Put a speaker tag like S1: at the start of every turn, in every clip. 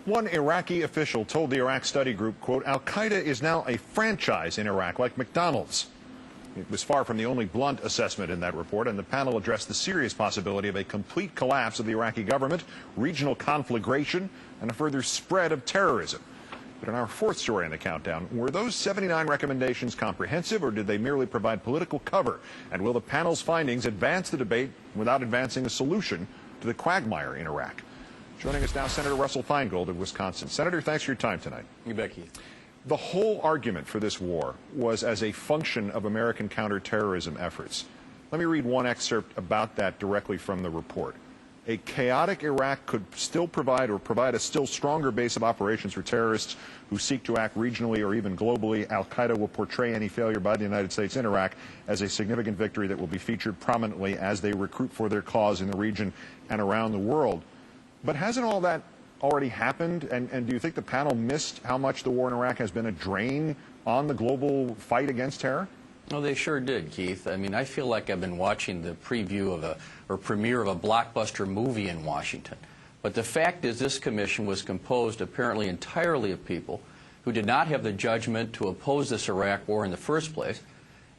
S1: One Iraqi official told the Iraq Study Group, quote, "Al-Qaeda is now a franchise in Iraq like McDonald's." It was far from the only blunt assessment in that report, and the panel addressed the serious possibility of a complete collapse of the Iraqi government, regional conflagration, and a further spread of terrorism. But in our fourth story in the countdown, were those 79 recommendations comprehensive, or did they merely provide political cover? And will the panel's findings advance the debate without advancing a solution to the quagmire in Iraq? Joining us now, Senator Russ Feingold of Wisconsin. Senator, thanks for your time tonight.
S2: You bet, Keith.
S1: The whole argument for this war was as a function of American counterterrorism efforts. Let me read one excerpt about that directly from the report. A chaotic Iraq could still provide a still stronger base of operations for terrorists who seek to act regionally or even globally. Al-Qaeda will portray any failure by the United States in Iraq as a significant victory that will be featured prominently as they recruit for their cause in the region and around the world. But hasn't all that already happened? And do you think the panel missed how much the war in Iraq has been a drain on the global fight against terror?
S2: No, they sure did, Keith. I mean, I feel like I've been watching the preview of premiere of a blockbuster movie in Washington. But the fact is this commission was composed apparently entirely of people who did not have the judgment to oppose this Iraq war in the first place,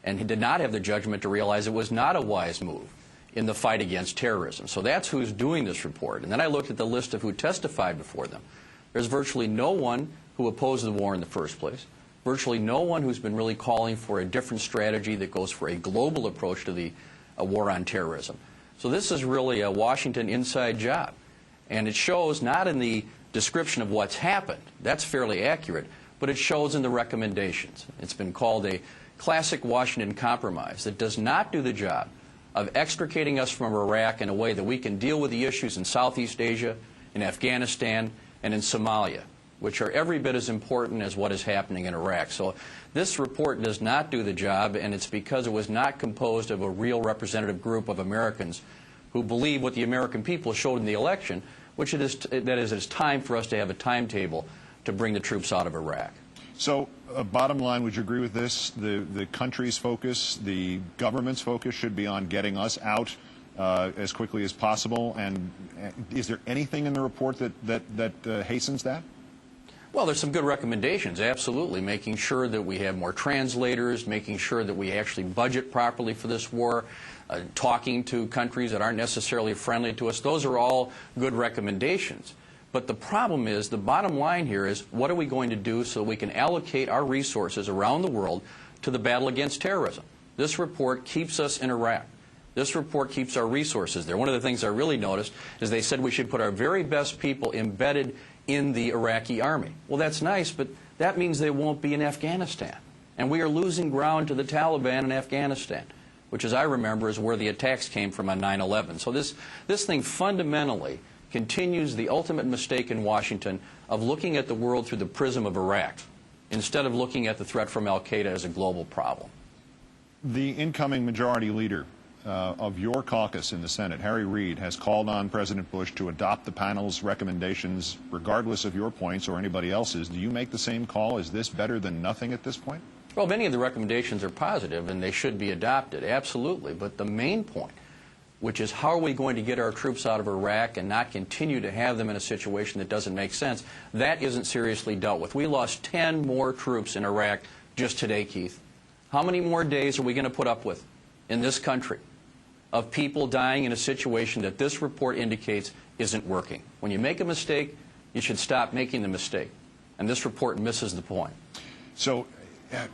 S2: and who did not have the judgment to realize it was not a wise move in the fight against terrorism. So that's who's doing this report. And then I looked at the list of who testified before them. There's virtually no one who opposed the war in the first place. Virtually no one who's been really calling for a different strategy that goes for a global approach to the war on terrorism. So this is really a Washington inside job. And it shows not in the description of what's happened. That's fairly accurate. But it shows in the recommendations. It's been called a classic Washington compromise that does not do the job of extricating us from Iraq in a way that we can deal with the issues in Southeast Asia, in Afghanistan, and in Somalia, which are every bit as important as what is happening in Iraq. So this report does not do the job, and it's because it was not composed of a real representative group of Americans who believe what the American people showed in the election, which it is, that is, it's time for us to have a timetable to bring the troops out of Iraq.
S1: So, bottom line, would you agree with this? The country's focus, the government's focus should be on getting us out as quickly as possible. And is there anything in the report that hastens that?
S2: Well, there's some good recommendations, absolutely. Making sure that we have more translators, making sure that we actually budget properly for this war, talking to countries that aren't necessarily friendly to us. Those are all good recommendations. But the problem is, the bottom line here is, what are we going to do so we can allocate our resources around the world to the battle against terrorism? This report keeps us in Iraq. This report keeps our resources there. One of the things I really noticed is they said we should put our very best people embedded in the Iraqi army. Well, that's nice, but that means they won't be in Afghanistan. And we are losing ground to the Taliban in Afghanistan, which, as I remember, is where the attacks came from on 9/11. So this thing fundamentally continues the ultimate mistake in Washington of looking at the world through the prism of Iraq instead of looking at the threat from Al-Qaeda as a global problem.
S1: The incoming majority leader of your caucus in the Senate, Harry Reid, has called on President Bush to adopt the panel's recommendations regardless of your points or anybody else's. Do you make the same call? Is this better than nothing at this point?
S2: Well, many of the recommendations are positive and they should be adopted, absolutely. But the main point, which is how are we going to get our troops out of Iraq and not continue to have them in a situation that doesn't make sense, that isn't seriously dealt with. We lost 10 more troops in Iraq just today, Keith. How many more days are we going to put up with in this country of people dying in a situation that this report indicates isn't working? When you make a mistake, you should stop making the mistake. And this report misses the point.
S1: So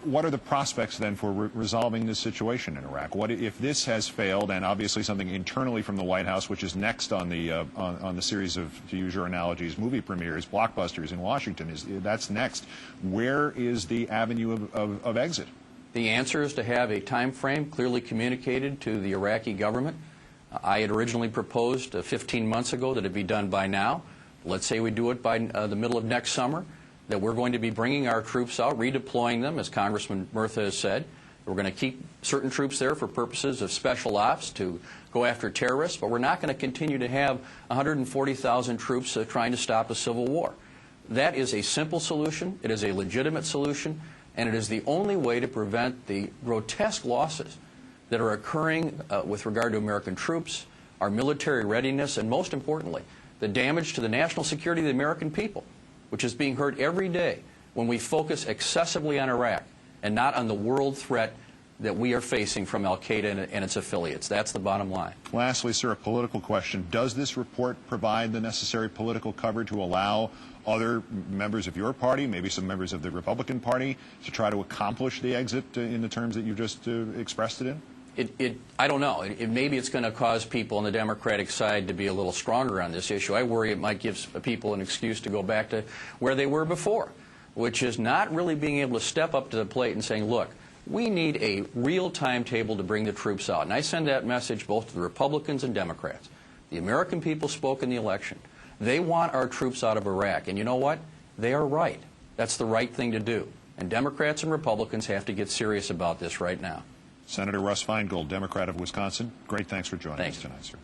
S1: what are the prospects then for resolving this situation in Iraq? What if this has failed, and obviously something internally from the White House, which is next on the series of, to use your analogies, movie premieres, blockbusters in Washington, that's next. Where is the avenue of exit?
S2: The answer is to have a time frame clearly communicated to the Iraqi government. I had originally proposed 15 months ago that it be done by now. Let's say we do it by the middle of next summer, that we're going to be bringing our troops out, redeploying them, as Congressman Murtha has said. We're going to keep certain troops there for purposes of special ops to go after terrorists, but we're not going to continue to have 140,000 troops trying to stop a civil war. That is a simple solution. It is a legitimate solution. And it is the only way to prevent the grotesque losses that are occurring with regard to American troops, our military readiness, and most importantly, the damage to the national security of the American people. which is being heard every day when we focus excessively on Iraq and not on the world threat that we are facing from al-Qaeda and its affiliates. That's the bottom line.
S1: Lastly, sir, a political question. Does this report provide the necessary political cover to allow other members of your party, maybe some members of the Republican Party, to try to accomplish the exit in the terms that you just expressed it in?
S2: I don't know. Maybe it's going to cause people on the Democratic side to be a little stronger on this issue. I worry it might give people an excuse to go back to where they were before, which is not really being able to step up to the plate and saying, look, we need a real timetable to bring the troops out. And I send that message both to the Republicans and Democrats. The American people spoke in the election. They want our troops out of Iraq. And you know what? They are right. That's the right thing to do. And Democrats and Republicans have to get serious about this right now.
S1: Senator Russ Feingold, Democrat of Wisconsin, great thanks for joining us
S2: Thanks.
S1: tonight, sir.